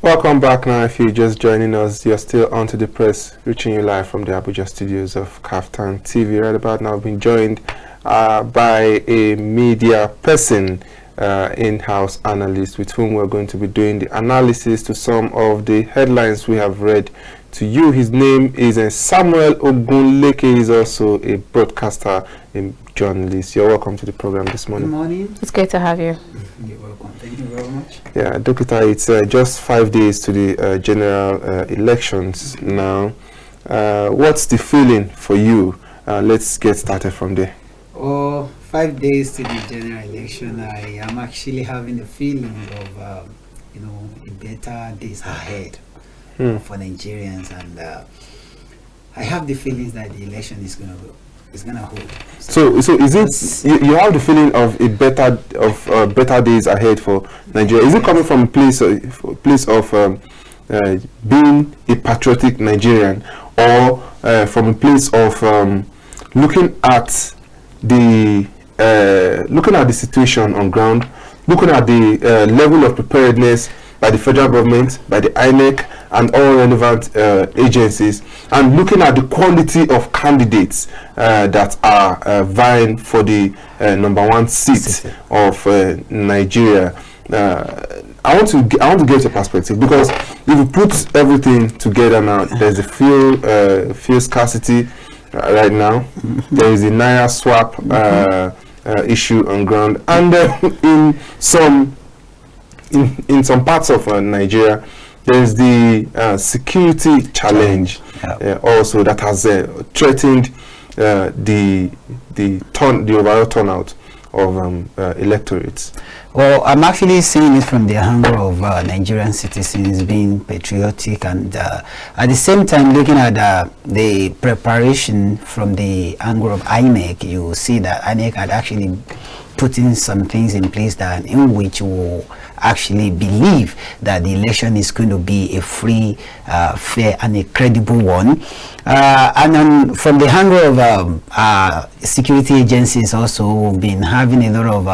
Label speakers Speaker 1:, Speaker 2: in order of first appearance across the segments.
Speaker 1: Welcome back now. If you're just joining us, you're still on to the press, reaching you live from the Abuja studios of KAFTAN TV. Right about now, I've been joined by a media person, in-house analyst, with whom we're going to be doing the analysis to some of the headlines we have read to you. His name is Samuel Ogunleke. He's also a broadcaster and journalist. You're welcome to the program this morning.
Speaker 2: Good morning.
Speaker 3: It's great to have you.
Speaker 2: You're welcome. Thank you very much.
Speaker 1: Yeah, Dokita, it's just 5 days to the general elections now. What's the feeling for you? Let's get started from there.
Speaker 2: 5 days to the general election. I am actually having the feeling of, a better days ahead for Nigerians, and I have the feelings that the election is gonna hold.
Speaker 1: So is it you have the feeling of better days ahead for Nigeria? Is it coming from a place of being a patriotic Nigerian, or from a place of looking at the situation on ground, looking at the level of preparedness by the federal government, by the INEC, and all relevant agencies, and looking at the quality of candidates that are vying for the #1 seat of Nigeria? I want to get your perspective, because if you put everything together now, there's a fuel scarcity right now. There is a naira swap issue on ground, and in some parts of Nigeria, there is the security challenge also that has threatened the overall turnout of electorates.
Speaker 2: Well, I'm actually seeing it from the angle of Nigerian citizens being patriotic, and at the same time looking at the preparation from the angle of INEC. You see that INEC had actually put in some things in place that in which will actually believe that the election is going to be a free, fair and a credible one. And then from the angle of security agencies also been having a lot of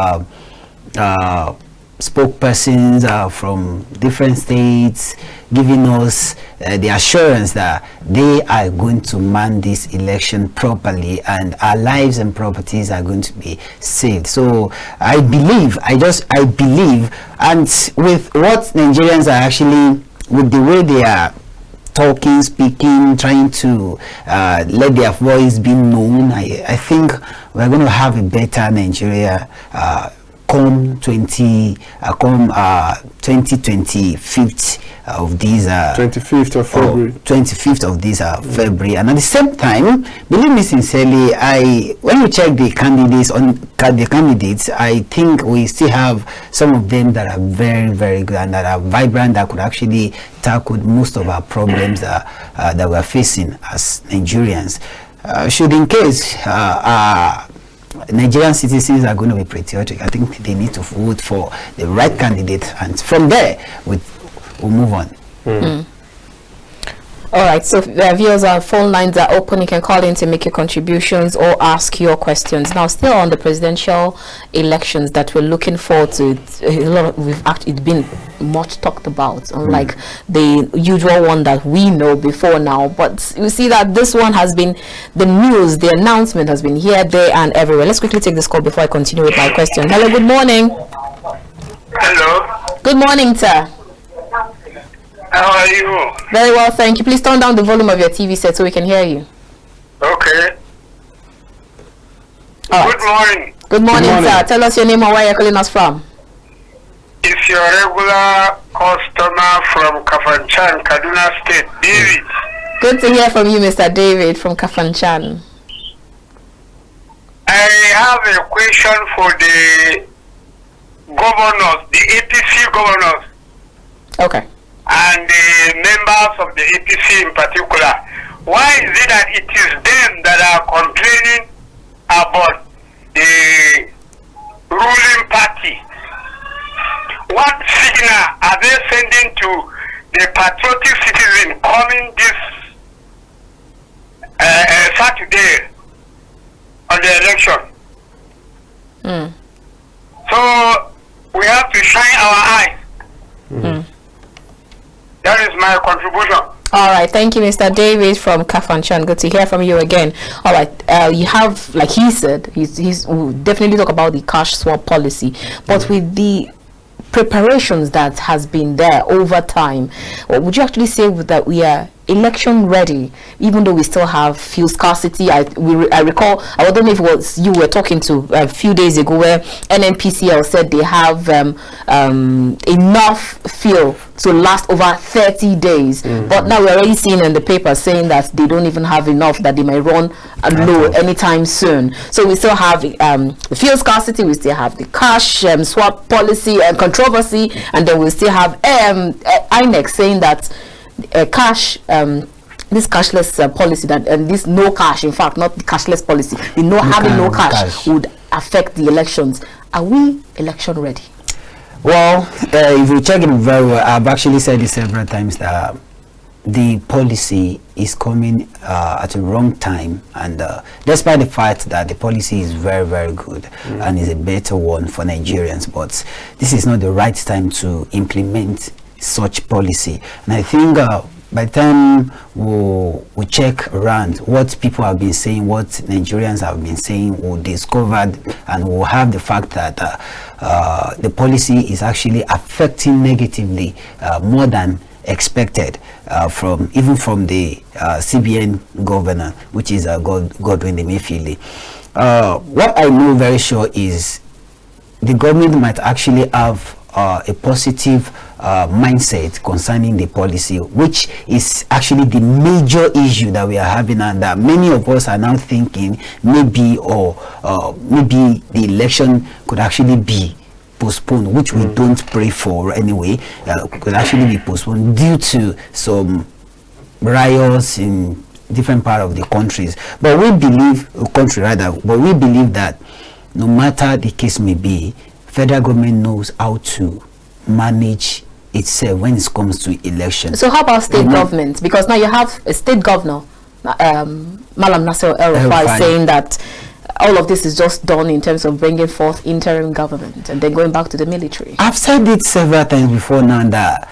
Speaker 2: spokespersons from different states giving us the assurance that they are going to man this election properly, and our lives and properties are going to be saved. So I believe, and with what Nigerians are actually, with the way they are talking, speaking, trying to let their voice be known, I think we're going to have a better Nigeria come 2025 of these
Speaker 1: 25th of February.
Speaker 2: 25th of this February. And at the same time, believe me sincerely, when you check the candidates, I think we still have some of them that are very, very good and that are vibrant, that could actually tackle most of our problems that we're facing as Nigerians. Should in case Nigerian citizens are going to be patriotic, I think they need to vote for the right candidate, and from there we'll move on.
Speaker 3: All right, so viewers, our phone lines are open. You can call in to make your contributions or ask your questions. Now, still on the presidential elections that we're looking forward to, it's been much talked about, unlike the usual one that we know before now. But you see that this one has been, the news, the announcement has been here, there, and everywhere. Let's quickly take this call before I continue with my question. Hello, good morning.
Speaker 4: Hello.
Speaker 3: Good morning, sir.
Speaker 4: How are you?
Speaker 3: Very well, thank you. Please turn down the volume of your TV set so we can hear you.
Speaker 4: Okay.
Speaker 3: All
Speaker 4: Good
Speaker 3: right.
Speaker 4: morning.
Speaker 3: Good morning, sir. Tell us your name and where you're calling us from.
Speaker 4: It's your regular customer from Kafanchan, Kaduna State, David.
Speaker 3: Good to hear from you, Mr. David from Kafanchan.
Speaker 4: I have a question for the governors, the APC governors.
Speaker 3: Okay.
Speaker 4: And the members of the APC in particular. Why is it that it is them that are complaining about the ruling party? What signal are they sending to the patriotic citizen coming this Saturday on the election? So we have to shine our eyes. That is my contribution.
Speaker 3: All right, thank you, Mr. David from KAFTAN. Good to hear from you again. All right, you have, like he said, we'll definitely talk about the cash swap policy, but with the preparations that has been there over time, would you actually say that we are election ready, even though we still have fuel scarcity? I recall, I don't know if it was you were talking to a few days ago, where NNPCL said they have enough fuel to last over 30 days, but now we're already seeing in the paper saying that they don't even have enough, that they might run low anytime soon. So we still have the fuel scarcity, we still have the cash swap policy and controversy, and then we still have INEC saying that this cashless policy, that this no cash, in fact not the cashless policy, the having no cash would affect the elections. Are we election ready?
Speaker 2: Well, if you check it very well, I've actually said it several times that the policy is coming at a wrong time, and despite the fact that the policy is very, very good and is a better one for Nigerians, but this is not the right time to implement such policy. And I think by the time we check around what people have been saying, what Nigerians have been saying, we'll discover and we'll have the fact that the policy is actually affecting negatively more than expected even from the CBN governor, which is Godwin Emefiele. What I know very sure is the government might actually have a positive mindset concerning the policy, which is actually the major issue that we are having, and that many of us are now thinking maybe the election could actually be postponed, which we don't pray for anyway. Could actually be postponed due to some riots in different part of the countries. But we believe that no matter the case may be, federal government knows how to manage itself when it comes to elections.
Speaker 3: So how about state government? Because now you have a state governor, Malam Nasser El-Rufai, saying that all of this is just done in terms of bringing forth interim government and then going back to the military.
Speaker 2: I've said it several times before now that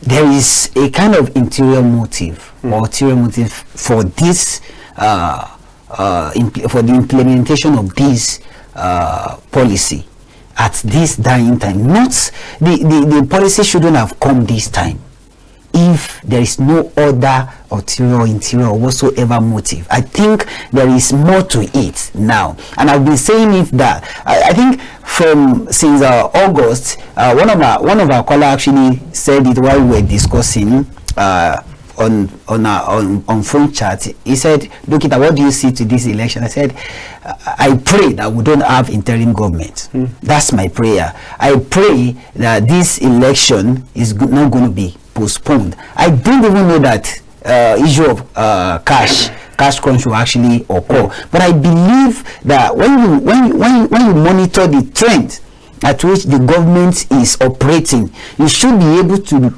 Speaker 2: there is a kind of interior motive or ulterior motive for this for the implementation of this policy at this dying time. Not the policy shouldn't have come this time if there is no other ulterior, interior, or whatsoever motive. I think there is more to it now, and I've been saying it that I think since August, one of our callers actually said it while we were discussing on phone chat. He said, "Dokita, what do you see to this election?" I said, I pray that we don't have interim government. That's my prayer. I pray that this election is not going to be postponed. I don't even know that issue of cash crunch will actually occur, but I believe that when you monitor the trend at which the government is operating, you should be able to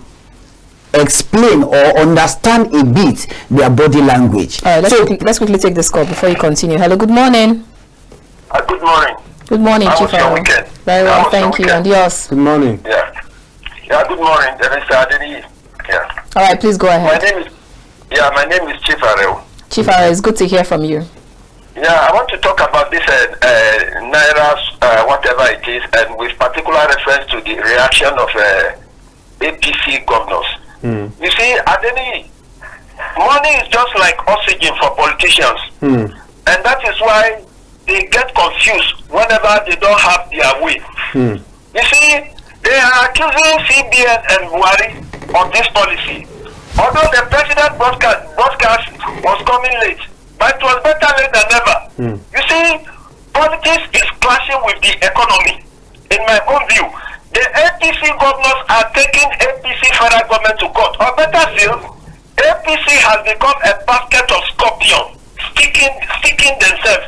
Speaker 2: explain or understand a bit their body language.
Speaker 3: All right, let's quickly take this call before you continue. Hello, good morning.
Speaker 4: Good morning.
Speaker 3: Good morning, Chief. Very well, thank you. And yours?
Speaker 1: Good morning.
Speaker 4: Yeah, good morning, Mr. ADENIYI. Yeah.
Speaker 3: All right, please go ahead.
Speaker 4: My name is Chief Arel.
Speaker 3: Chief Arel, it's good to hear from you.
Speaker 4: Yeah, I want to talk about this naira, whatever it is, and with particular reference to the reaction of APC governors. You see, ADENIYI, money is just like oxygen for politicians, and that is why they get confused whenever they don't have their way. You see, they are accusing CBN and Buhari of this policy. Although the president broadcast was coming late, but it was better late than never. You see, politics is clashing with the economy. In my own view, the APC governors are taking APC federal government to court. Or better still, APC has become a basket of scorpions, sticking themselves.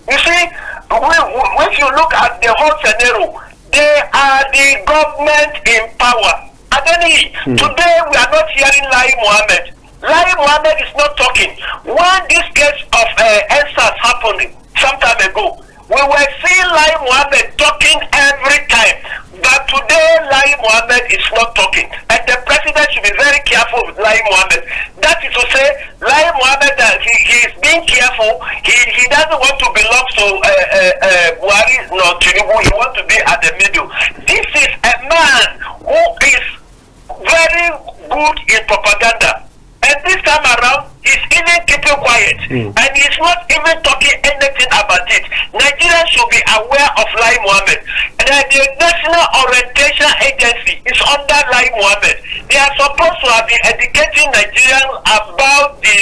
Speaker 4: You see, if you look at the whole scenario, they are the government in power. ADENIYI, today we are not hearing Lai Mohammed. Lai Mohammed is not talking. When this case of EndSARS happened some time ago, we were seeing Lai Mohammed talking every time. But today, Lai Mohammed is not talking. And the president Mohammed. That is to say, Lai Mohammed, he is being careful. He doesn't want to belong to Buhari nor Tinubu. He wants to be at the middle. This is a man who is very good in propaganda. And this time around, he's even keeping quiet. And he's not even talking anything about it. Nigerians should be aware of Lai Mohammed. And the National Orientation Agency is under Lai Mohammed. They are supposed to have been educating Nigerians about the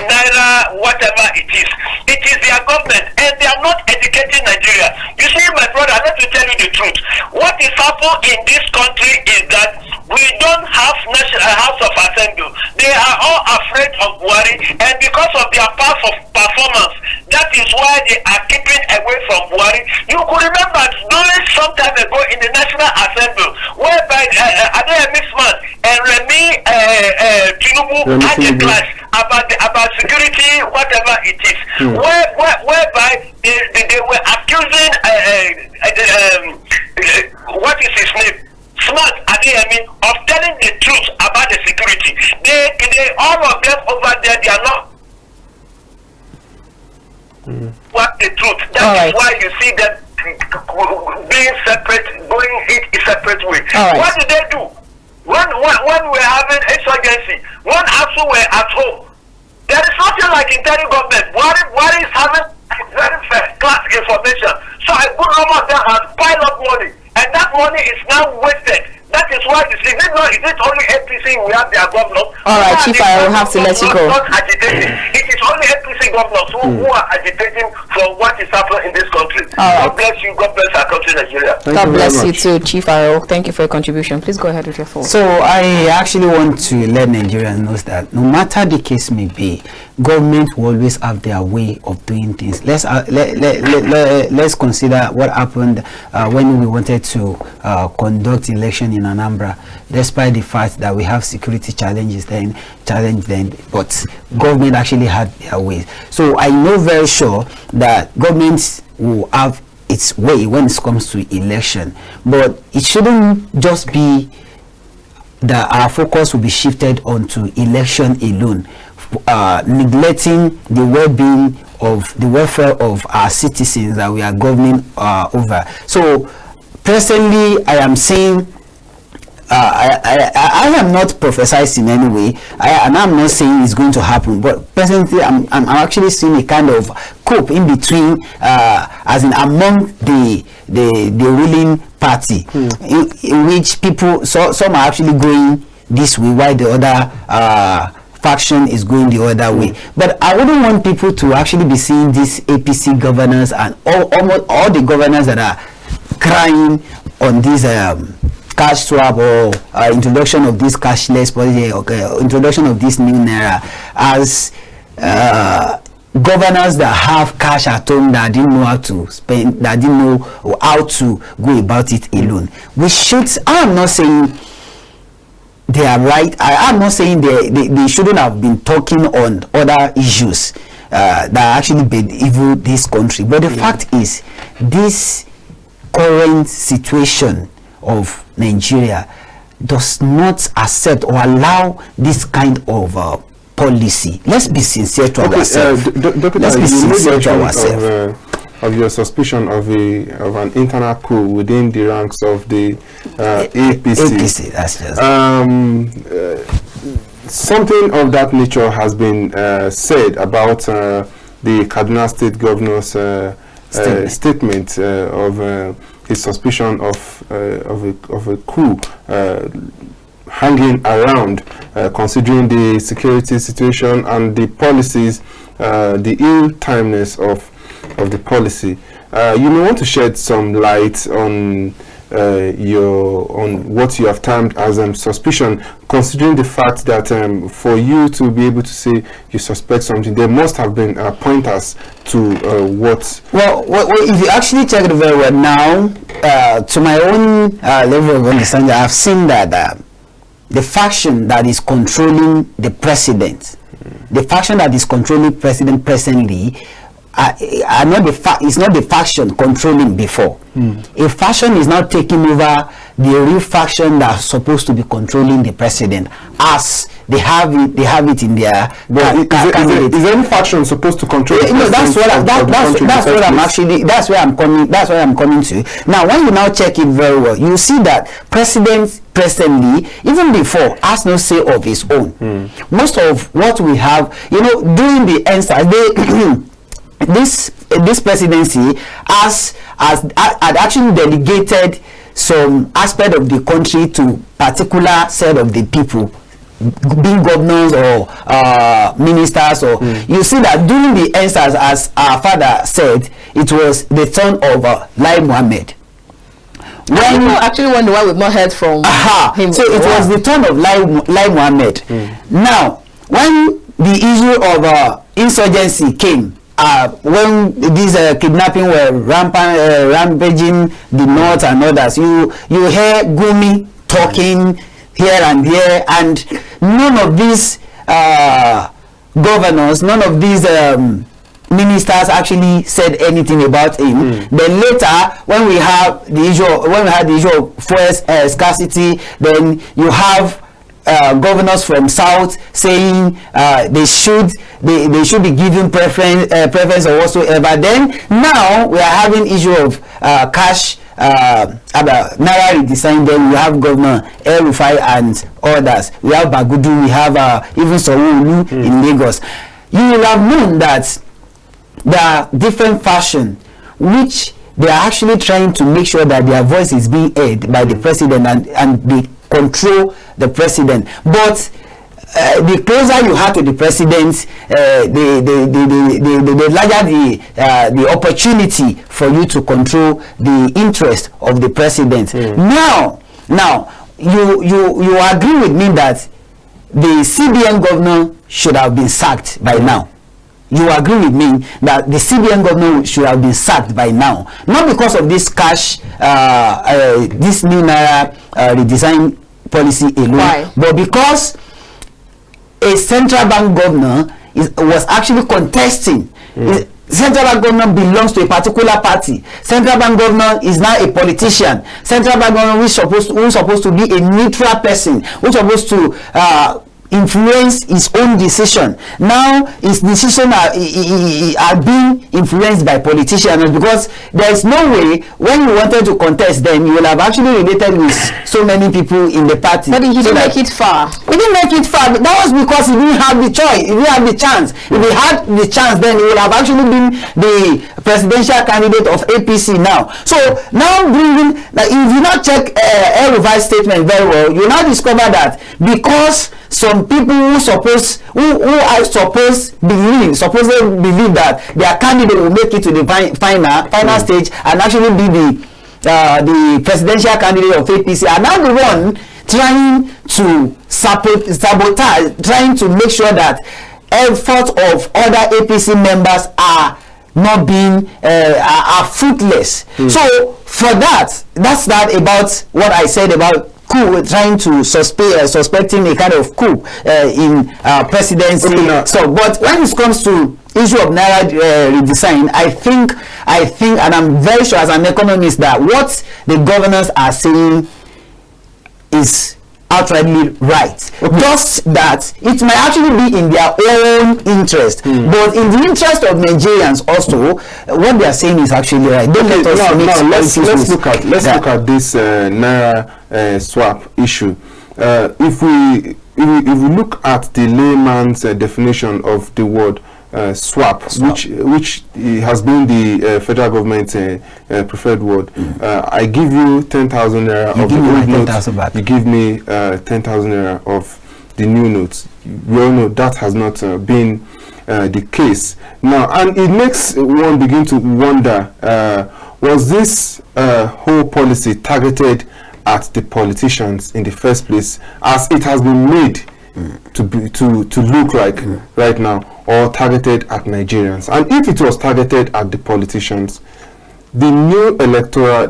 Speaker 4: naira, whatever it is. It is their government, and they are not educating Nigeria. You see, my brother, let me tell you the truth. What is happening in this country is that we don't have National House of Assembly. They are all afraid of Buhari, and because of their past of performance, that is why they are keeping away from Buhari. You could remember during some time ago in the National Assembly, whereby ADENIYI man and Remi Tinubu had a clash about security, whatever it is, whereby they were accusing what is his name? Smart ADENIYI of telling the truth about the security. They all of them over there, they are not what the truth. That is why you see them being separate, going it a separate way. What did they do? When we're having insurgency, when also we're at home, there is nothing like interim government. What is having very first class information? So I put all of them as pile of money. And that money is now wasted. That is why is it only APC we have their governors?
Speaker 3: All right, Chief, I will have to let you go.
Speaker 4: Not agitating. It is only APC governors who are agitating for what is happening in this country. God bless you. God bless our country, Nigeria.
Speaker 3: God bless you too, Chief Aro. Thank you for your contribution. Please go ahead with your thought.
Speaker 2: So I actually want to let Nigerians know that no matter the case may be, government will always have their way of doing things. Let's consider what happened when we wanted to conduct election in Anambra, despite the fact that we have security challenges then, but government actually had their ways. So I know very sure that governments will have its way when it comes to election, but it shouldn't just be that our focus will be shifted onto election alone, neglecting the well-being of the welfare of our citizens that we are governing over. So personally, I am saying I am not prophesizing in any way, and I'm not saying it's going to happen, but presently I'm actually seeing a kind of cope in between, as in among the ruling party, in which people, some are actually going this way while the other faction is going the other way. But I wouldn't want people to actually be seeing these APC governors and almost all the governors that are crying on this cash swap or introduction of this cashless policy, introduction of this new naira, as governors that have cash at home that didn't know how to spend, that didn't know how to go about it alone. We should, I'm not saying they are right, I'm not saying they shouldn't have been talking on other issues that actually evil this country, but the fact is, this current situation of Nigeria does not accept or allow this kind of policy. Let's be sincere to ourselves. Let's be sincere to ourselves.
Speaker 1: Of your suspicion of an internal coup within the ranks of the APC.
Speaker 2: That's just
Speaker 1: something of that nature has been said about the Kaduna State Governor's statement of his suspicion of a coup hanging around, considering the security situation and the policies, the ill-timeness of the policy. You may want to shed some light on what you have termed as suspicion, considering the fact that for you to be able to say you suspect something, there must have been pointers to what. Well,
Speaker 2: if you actually check it very well now, to my own level of understanding, I've seen that the faction that is controlling the president, the faction that is controlling president presently, it's not the faction controlling before. A faction is now taking over the real faction that's supposed to be controlling the president, as they have it in their candidate.
Speaker 1: Is any faction supposed to control?
Speaker 2: That's where I'm coming to. Now, when you now check it very well, you see that president presently, even before, has no say of his own. Most of what we have, during the EndSARS, this presidency had actually delegated some aspect of the country to particular set of the people, being governors or ministers, or you see that during the EndSARS, as our father said, it was the turn of Lai Mohammed. When
Speaker 3: people actually wonder why we've not heard from him.
Speaker 2: So it was the turn of Lai Mohammed. Now, when the issue of insurgency came, when these kidnapping were rampaging the north and others, you hear Gumi talking here and there, and none of these governors, none of these ministers actually said anything about him. Then later, when we had the issue of fuel scarcity, then you have governors from south saying they should be given preference or whatsoever. Then now we are having issue of cash naira redesigned. Then we have Governor El Rufai and others. We have Bagudu. We have even Sanwo-Olu in Lagos. You will have known that there are different fashion which they are actually trying to make sure that their voice is being heard by the president, and they control the president. But the closer you are to the president, the larger the opportunity for you to control the interest of the president. Now you agree with me that the CBN governor should have been sacked by now. You agree with me that the CBN governor should have been sacked by now, not because of this cash, this new naira redesign policy alone, but because a central bank governor was actually contesting. Central bank governor belongs to a particular party. Central bank governor is now a politician. Central bank governor who's supposed to be a neutral person, who's supposed to influence his own decision. Now his decision are being influenced by politicians, because there is no way when you wanted to contest, then you will have actually related with so many people in the party.
Speaker 3: But he didn't make it far.
Speaker 2: He didn't make it far. That was because he didn't have the choice. He didn't have the chance. If he had the chance, then he would have actually been the presidential candidate of APC now. So now bringing, like, if you not check El Rufai's statement very well, you now discover that because some people who are supposedly believe that their candidate will make it to the final stage and actually be the presidential candidate of APC, are now the one trying to sabotage, trying to make sure that efforts of other APC members are not being are fruitless. So for that's that about what I said about coup, trying to suspecting a kind of coup in presidency. So, but when it comes to issue of naira redesign, I think, and I'm very sure as an economist, that what the governors are saying is outrightly right. Just that it might actually be in their own interest, but in the interest of Nigerians also, what they are saying is actually right. Don't let us
Speaker 1: let's look at this naira swap issue. If we look at the layman's definition of the word swap, which has been the federal government's preferred word. I give you 10,000 naira of the old notes. You give me 10,000 naira of the new notes. We all know that has not been the case now, and it makes one begin to wonder: was this whole policy targeted at the politicians in the first place, as it has been made to look like right now, or targeted at Nigerians? And if it was targeted at the politicians, the new electoral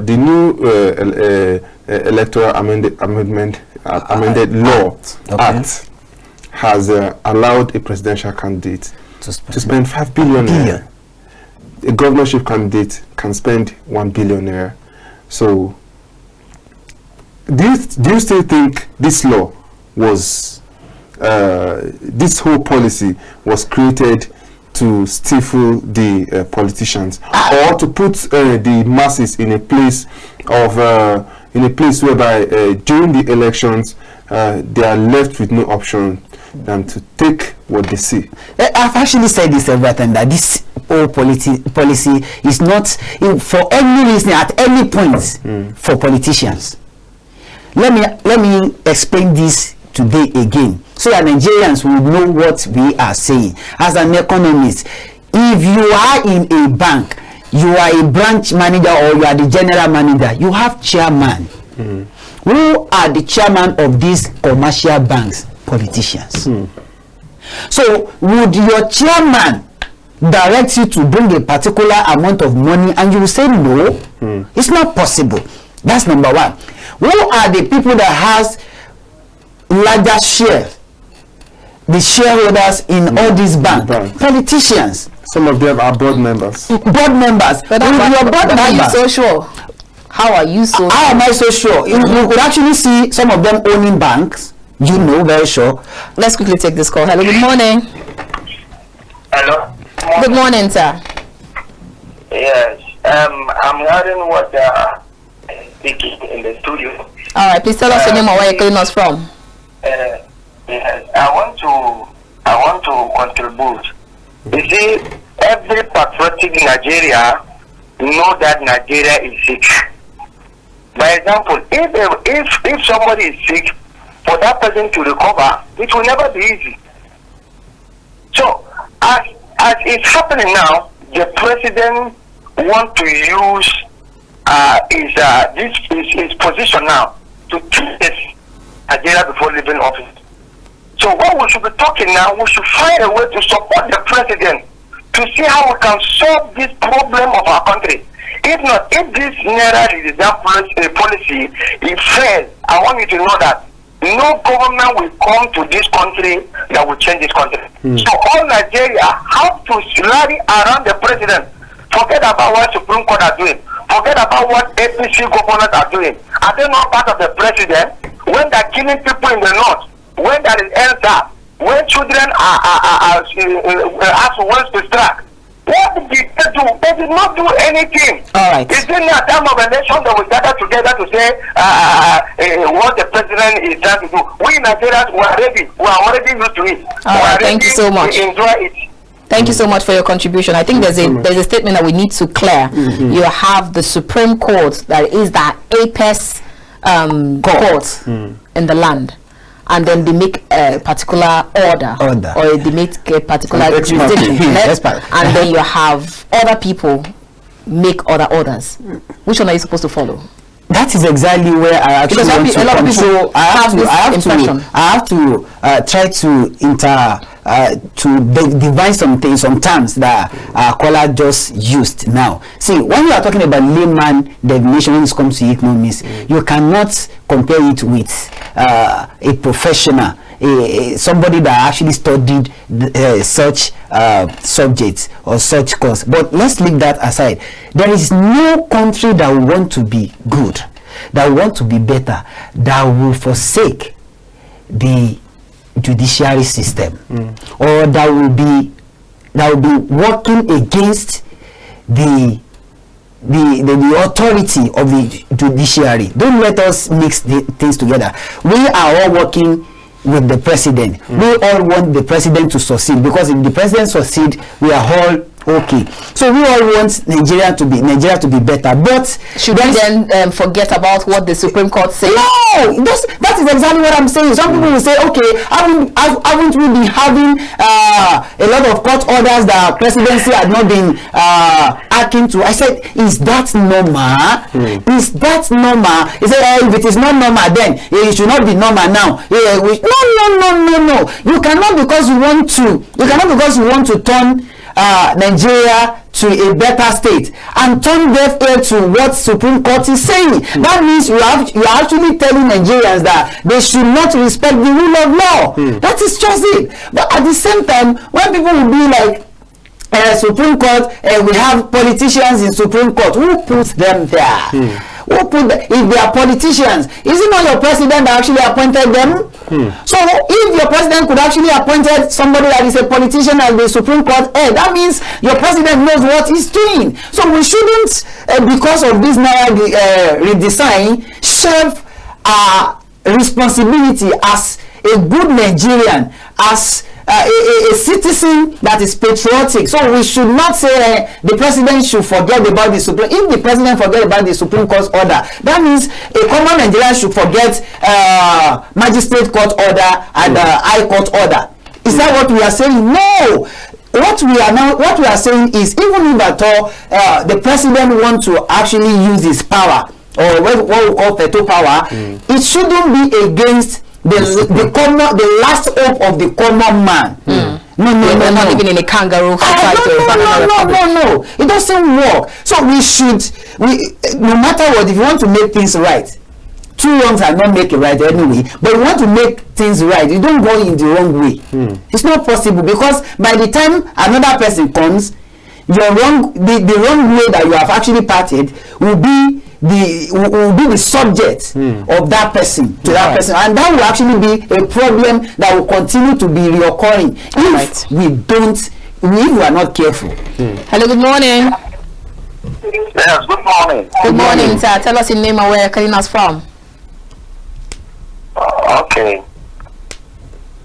Speaker 1: amended law act has allowed a presidential candidate to spend 5 billion naira. A governorship candidate can spend 1 billion naira. So do you still think this law was this whole policy was created to stifle the politicians, or to put the masses in a place of whereby during the elections they are left with no option than to take what they see?
Speaker 2: I've actually said this every time, that this whole policy is not for any reason at any point for politicians. Let me explain this today again, so that Nigerians will know what we are saying. As an economist, if you are in a bank, you are a branch manager or you are the general manager, you have chairman. Who are the chairman of these commercial banks? Politicians. So would your chairman direct you to bring a particular amount of money and you will say no? It's not possible. That's number one. Who are the people that has larger share, the shareholders in all these banks? Politicians.
Speaker 1: Some of them are board members.
Speaker 2: Board members. But
Speaker 3: are you so sure? How are you so?
Speaker 2: How am I so sure? You could actually see some of them owning banks. You know, very sure.
Speaker 3: Let's quickly take this call. Hello, good morning.
Speaker 4: Hello.
Speaker 3: Good morning, sir.
Speaker 4: Yes. I'm hearing what speaking in the studio.
Speaker 3: All right, please tell us your name and where you're calling us from.
Speaker 4: Yes, I want to contribute. You see, every patriotic Nigeria know that Nigeria is sick. By example, if somebody is sick, for that person to recover, it will never be easy. So, as it's happening now, the president want to use his position now to test Nigeria before leaving office. So what we should be talking now, we should find a way to support the president to see how we can solve this problem of our country. If not, if this naira redesigned policy is failed, I want you to know that no government will come to this country that will change this country. So all Nigeria have to rally around the president. Forget about what Supreme Court are doing. Forget about what APC governors are doing. Are they not part of the president? When they're killing people in the north, when there is answer, when children are asked once to strike, what did they do? They did not do anything.
Speaker 3: All right.
Speaker 4: It's in a time of election that we gather together to say what the president is trying to do. We Nigerians were ready. We are already used to it.
Speaker 3: All right. Thank you so much.
Speaker 4: Enjoy it.
Speaker 3: Thank you so much for your contribution. I think there's a statement that we need to clear. You have the Supreme Court, that is the apex court in the land, and then they make a particular order. Or they make a particular jurisdiction, and then you have other people make other orders. Which one are you supposed to follow?
Speaker 2: That is exactly where I actually want to come. So I have to try to divine some terms that our caller just used now. See, when you are talking about layman definition when it comes to economics, you cannot compare it with a professional, somebody that actually studied such subjects or such course. But let's leave that aside. There is no country that will want to be good, that will want to be better, that will forsake the judiciary system, or that will be working against the authority of the judiciary. Don't let us mix the things together. We are all working with the president. We all want the president to succeed, because if the president succeed, we are all okay. So we all want Nigeria to be better. But
Speaker 3: should we then forget about what the Supreme Court says?
Speaker 2: No, that is exactly what I'm saying. Some people will say, okay, haven't we been having a lot of court orders that presidency had not been acting to? I said, is that normal? Is that normal? He said, if it is not normal, then it should not be normal now. No. You cannot, because you want to turn Nigeria to a better state and turn deaf ear to what Supreme Court is saying. That means you are actually telling Nigerians that they should not respect the rule of law. That is just it. But at the same time, when people will be like, Supreme Court, we have politicians in Supreme Court, who puts them there? Who put if they are politicians? Is it not your president that actually appointed them? So if your president could actually appointed somebody that is a politician as the Supreme Court head, that means your president knows what he's doing. So we shouldn't, because of this naira redesign, shove our responsibility as a good Nigerian, as a citizen that is patriotic. So we should not say the president should forget about the Supreme. If the president forget about the Supreme Court's order, that means a common Nigerian should forget magistrate court order and high court order. Is that what we are saying? No. What we are saying is, even if at all the president wants to actually use his power, or what we call veto power, it shouldn't be against the last hope of the common man. No,
Speaker 3: not even in a kangaroo fight.
Speaker 2: No, it doesn't work. So we no matter what, if you want to make things right, two wrongs are not make it right anyway, but you want to make things right, you don't go in the wrong way. It's not possible, because by the time another person comes, the wrong way that you have actually parted will be the subject of that person to that person, and that will actually be a problem that will continue to be reoccurring if we are not careful.
Speaker 3: Hello, good morning.
Speaker 4: Yes, good morning.
Speaker 3: Good morning, sir. Tell us your name and where you're calling us from.
Speaker 4: Okay.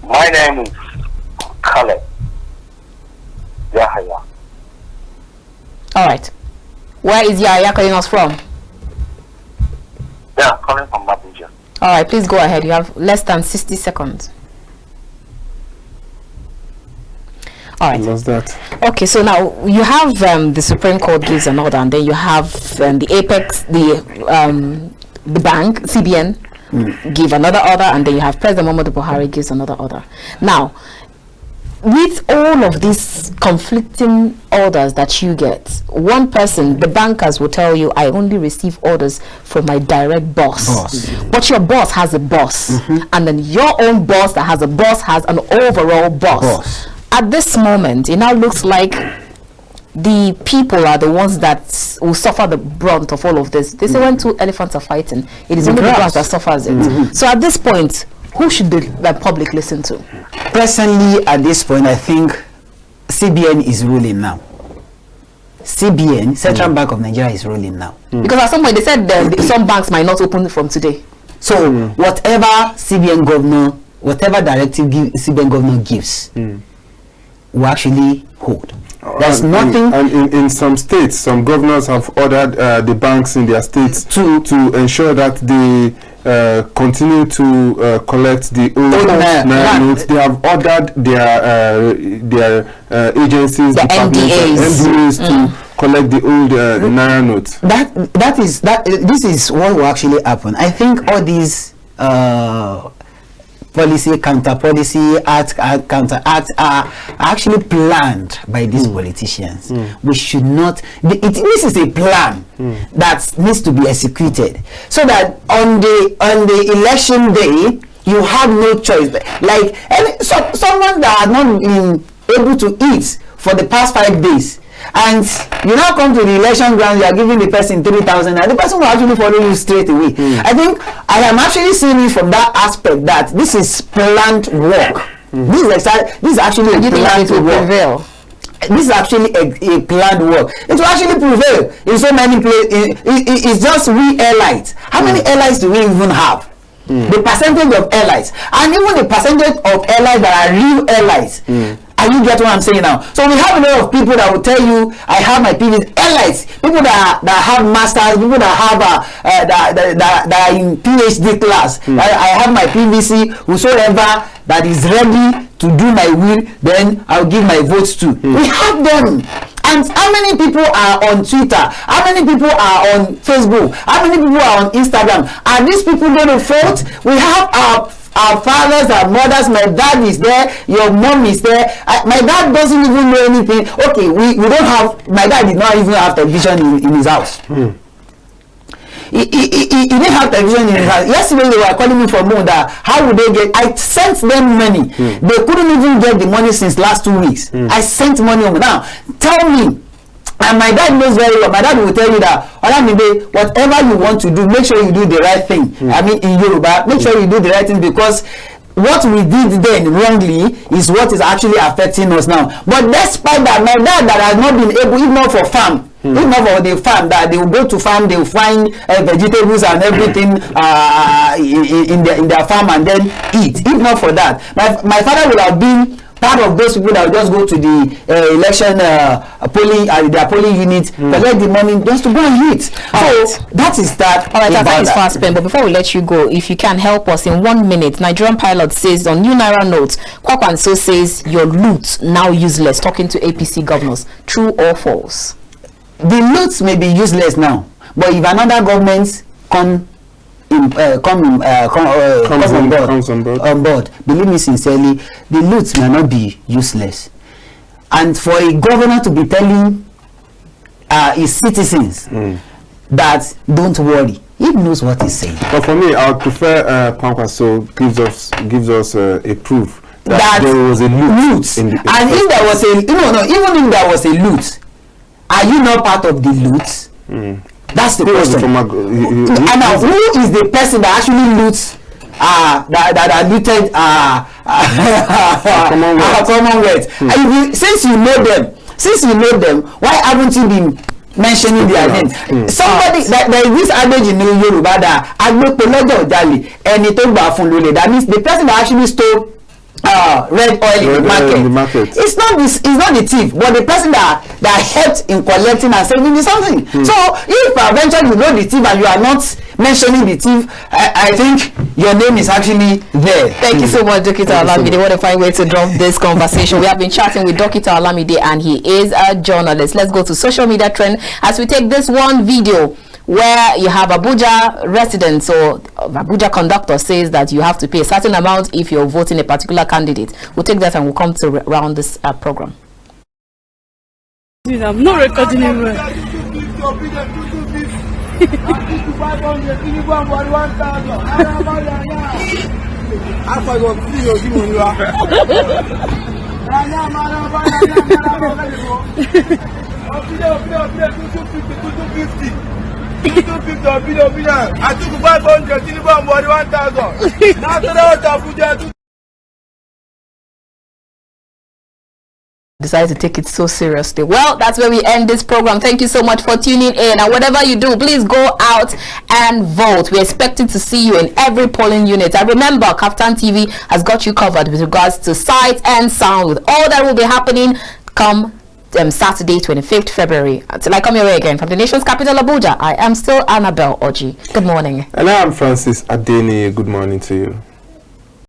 Speaker 4: My name is Khaled Yahya.
Speaker 3: All right. Where is Yahya calling us from?
Speaker 4: Yeah, calling from Abuja.
Speaker 3: All right, please go ahead. You have less than 60 seconds. All right.
Speaker 1: What's that?
Speaker 3: Okay, so now you have the Supreme Court gives an order, and then you have the Apex, the bank, CBN, give another order, and then you have President Muhammadu Buhari gives another order. Now, with all of these conflicting orders that you get, one person, the bankers will tell you, I only receive orders from my direct boss. But your boss has a boss, and then your own boss that has a boss has an overall boss. At this moment, it now looks like the people are the ones that will suffer the brunt of all of this. They say when two elephants are fighting, it is only the grass that suffers it. So at this point, who should the public listen to?
Speaker 2: Personally, at this point, I think CBN is ruling now. CBN, Central Bank of Nigeria, is ruling now.
Speaker 3: Because at some point they said some banks might not open from today.
Speaker 2: So whatever CBN governor, whatever directive CBN governor gives, will actually hold. There's nothing.
Speaker 1: And in some states, some governors have ordered the banks in their states to ensure that they continue to collect the old naira notes. They have ordered their agencies,
Speaker 3: the
Speaker 1: MDAs to collect the old naira notes.
Speaker 2: This is what will actually happen. I think all these policy, counter policy, counter act are actually planned by these politicians. We should not. This is a plan that needs to be executed, so that on the election day you have no choice. Like someone that has not been able to eat for the past 5 days, and you now come to the election ground, you are giving the person 3,000, and the person will actually follow you straight away. I think I am actually seeing it from that aspect, that this is planned work. This is actually a planned work. This is actually a planned work. It will actually prevail in so many places. It's just we airlines. How many airlines do we even have? The percentage of airlines, and even the percentage of airlines that are real airlines. And you get what I'm saying now. So we have a lot of people that will tell you, I have my PVC airlines, people that have masters, people that have that are in PhD class. I have my PVC, whosoever that is ready to do my will, then I'll give my votes to. We have them. And how many people are on Twitter? How many people are on Facebook? How many people are on Instagram? Are these people going to vote? We have our fathers, our mothers. My dad is there, your mom is there. My dad doesn't even know anything. Okay, we don't have, my dad did not even have television in his house. He didn't have television in his house. Yesterday they were calling me for more that how would they get, I sent them money. They couldn't even get the money since last 2 weeks. I sent money over. Now tell me, And my dad knows very well. My dad will tell you that Olamide, whatever you want to do, make sure you do the right thing. I mean, in Yoruba, make sure you do the right thing, because what we did then wrongly is what is actually affecting us now. But despite that, my dad that has not been able, if not for farm, if not for the farm, that they will go to farm, they will find vegetables and everything in their farm and then eat. If not for that, my father would have been part of those people that will just go to the election polling, their polling unit, collect the money just to go and eat. So that is that.
Speaker 3: All right, that is fast spent. But before we let you go, if you can help us in 1 minute, Nigerian pilot says on new naira notes, Kwakwanso says your loot now useless. Talking to APC governors, true or false?
Speaker 2: The loot may be useless now, but if another government comes on board, believe me sincerely, the loot may not be useless. And for a governor to be telling his citizens that don't worry, he knows what he's saying.
Speaker 1: But for me, I would prefer Kwakwanso gives us a proof that there was a loot.
Speaker 2: And if there was a even if there was a loot, are you not part of the loot? That's the question. And now, who is the person that actually loots that looted Commonwealth? And since you know them, why haven't you been mentioning their names? Somebody there is this adage in Yoruba that that means the person that actually stole red oil in the market. It's not the thief, but the person that helped in collecting and saving is something. So if eventually you know the thief and you are not mentioning the thief, I think your name is actually there.
Speaker 3: Thank you so much, Dokita Olamide. What a fine way to drop this conversation. We have been chatting with Dokita Olamide, and he is a journalist. Let's go to social media trend as we take this one video where you have Abuja residents or Abuja conductor says that you have to pay a certain amount if you're voting a particular candidate. We'll take that and we'll come to round this program.
Speaker 5: I'm not recording anywhere.
Speaker 6: I took 500, 1,000. Now
Speaker 3: Decided to take it so seriously. Well, that's where we end this program. Thank you so much for tuning in, and whatever you do, please go out and vote. We're expecting to see you in every polling unit. And remember, KAFTAN TV has got you covered with regards to sight and sound, with all that will be happening come Saturday, 25th February. Until I come your way again from the nation's capital, Abuja, I am still ANABEL ORJI. Good morning.
Speaker 1: And I am Francis ADENIYI. Good morning to you.